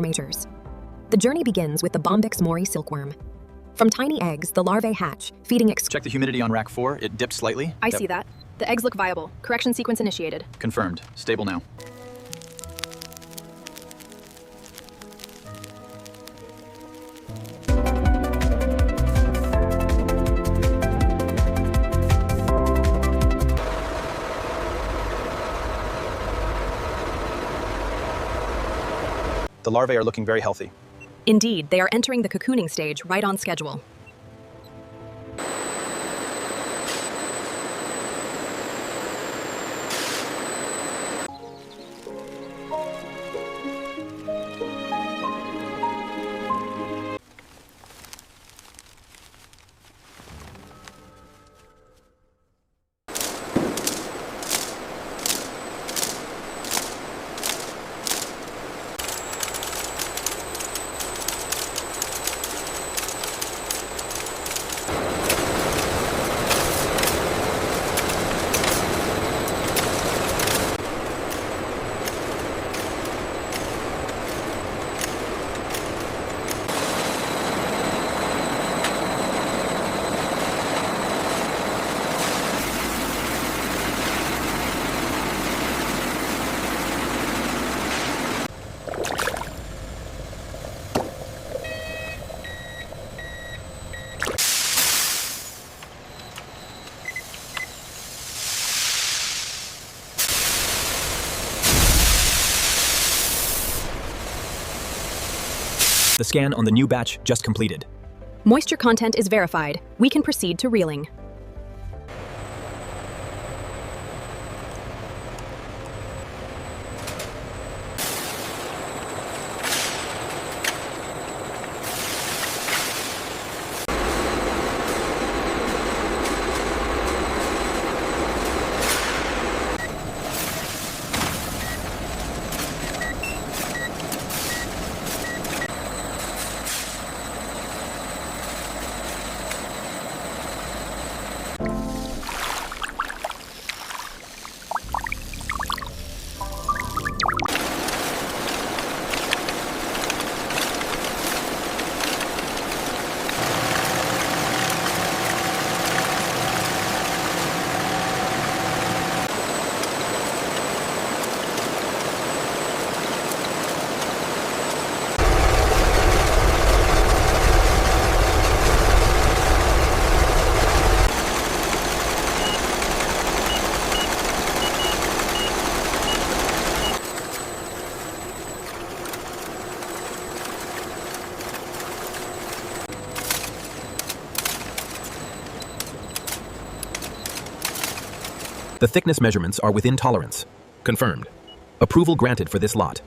matures. The journey begins with the Bombyx mori silkworm. From tiny eggs, the larvae hatch, feeding Check the humidity on rack 4. It dipped slightly. I see that. The eggs look viable. Correction sequence initiated. Confirmed. Stable now. The larvae are looking very healthy. Indeed, they are entering the cocooning stage right on schedule. The scan on the new batch just completed. Moisture content is verified. We can proceed to reeling. The thickness measurements are within tolerance. Confirmed. Approval granted for this lot.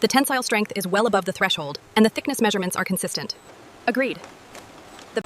The tensile strength is well above the threshold, and the thickness measurements are consistent. Agreed. The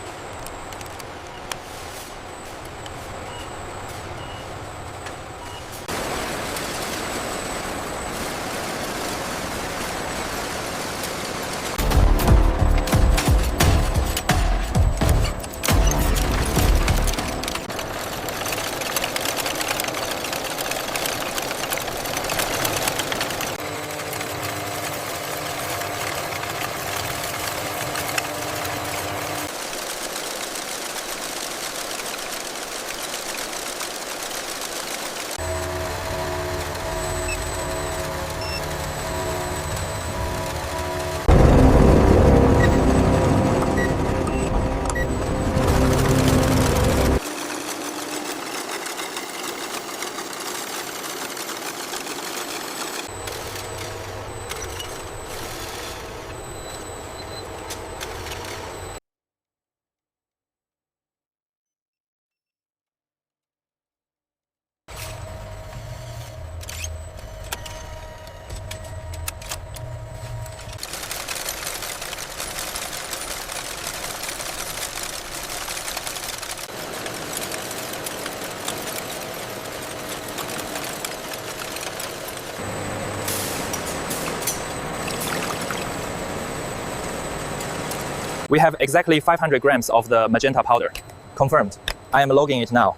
We have exactly 500 grams of the magenta powder. Confirmed. I am logging it now.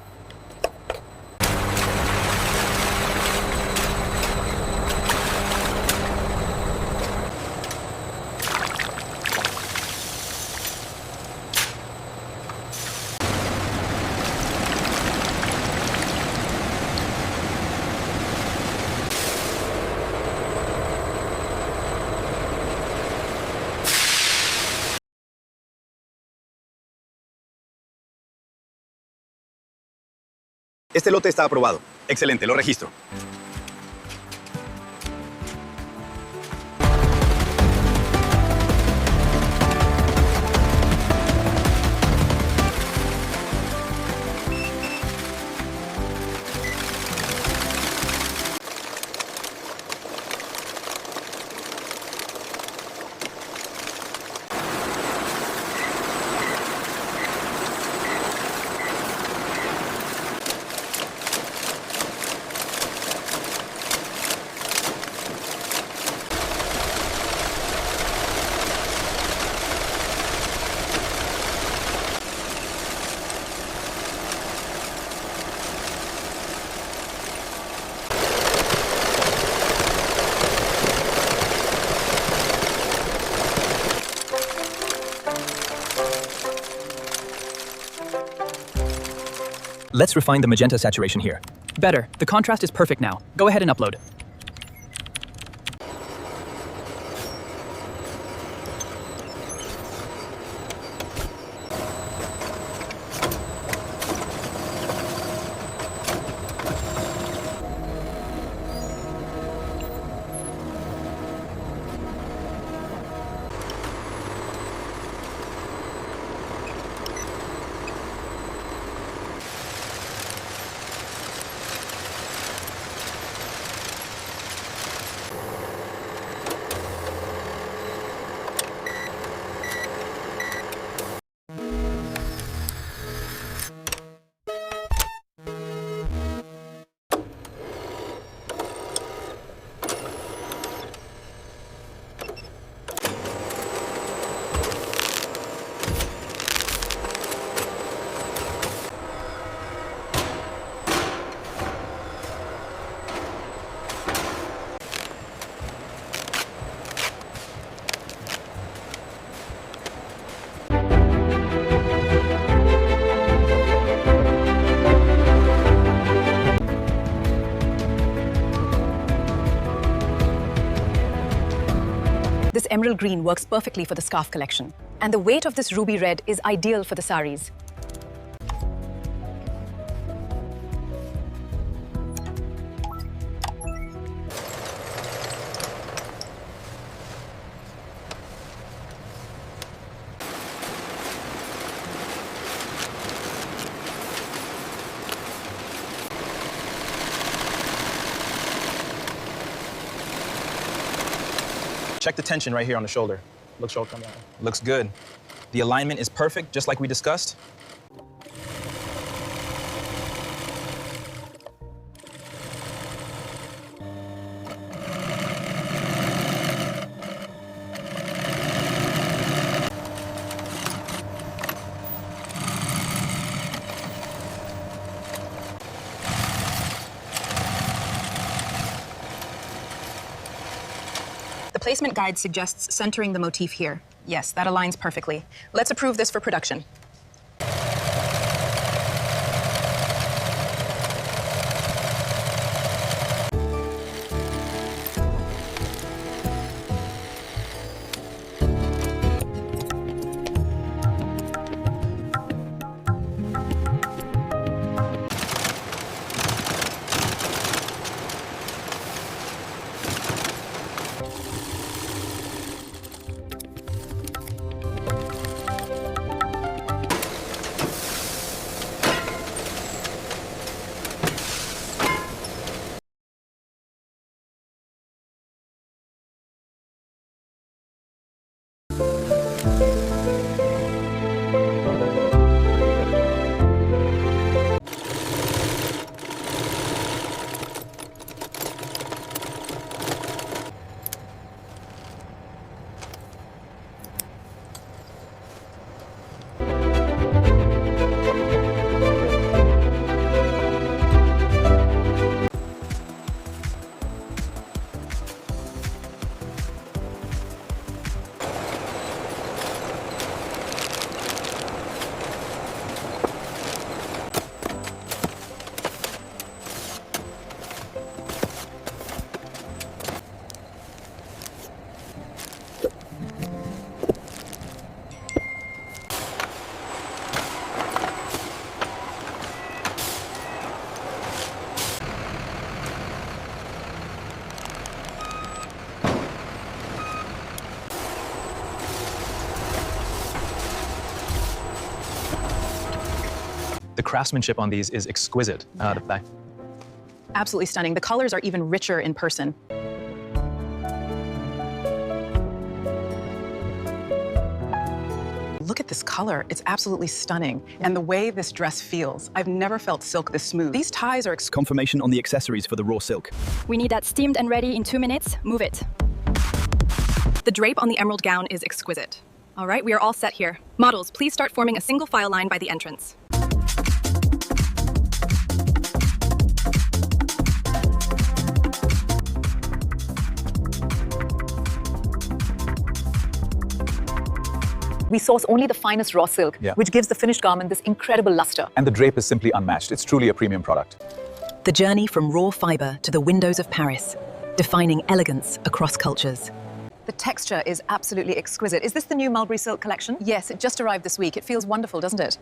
Este lote está aprobado. Excelente, lo registro. Let's refine the magenta saturation here. Better. The contrast is perfect now. Go ahead and upload. This emerald green works perfectly for the scarf collection, and the weight of this ruby red is ideal for the saris. Check the tension right here on the shoulder. Looks good. The alignment is perfect, just like we discussed. The placement guide suggests centering the motif here. Yes, that aligns perfectly. Let's approve this for production. The craftsmanship on these is exquisite. The back. Absolutely stunning. The colors are even richer in person. Look at this color. It's absolutely stunning. And the way this dress feels. I've never felt silk this smooth. These ties are Confirmation on the accessories for the raw silk. We need that steamed and ready in 2 minutes. Move it. The drape on the emerald gown is exquisite. All right, we are all set here. Models, please start forming a single file line by the entrance. We source only the finest raw silk, Yeah. which gives the finished garment this incredible luster. And the drape is simply unmatched. It's truly a premium product. The journey from raw fiber to the windows of Paris, defining elegance across cultures. The texture is absolutely exquisite. Is this the new Mulberry Silk collection? Yes, it just arrived this week. It feels wonderful, doesn't it?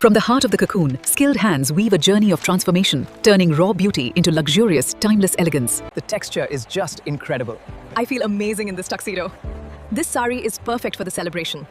From the heart of the cocoon, skilled hands weave a journey of transformation, turning raw beauty into luxurious, timeless elegance. The texture is just incredible. I feel amazing in this tuxedo. This sari is perfect for the celebration.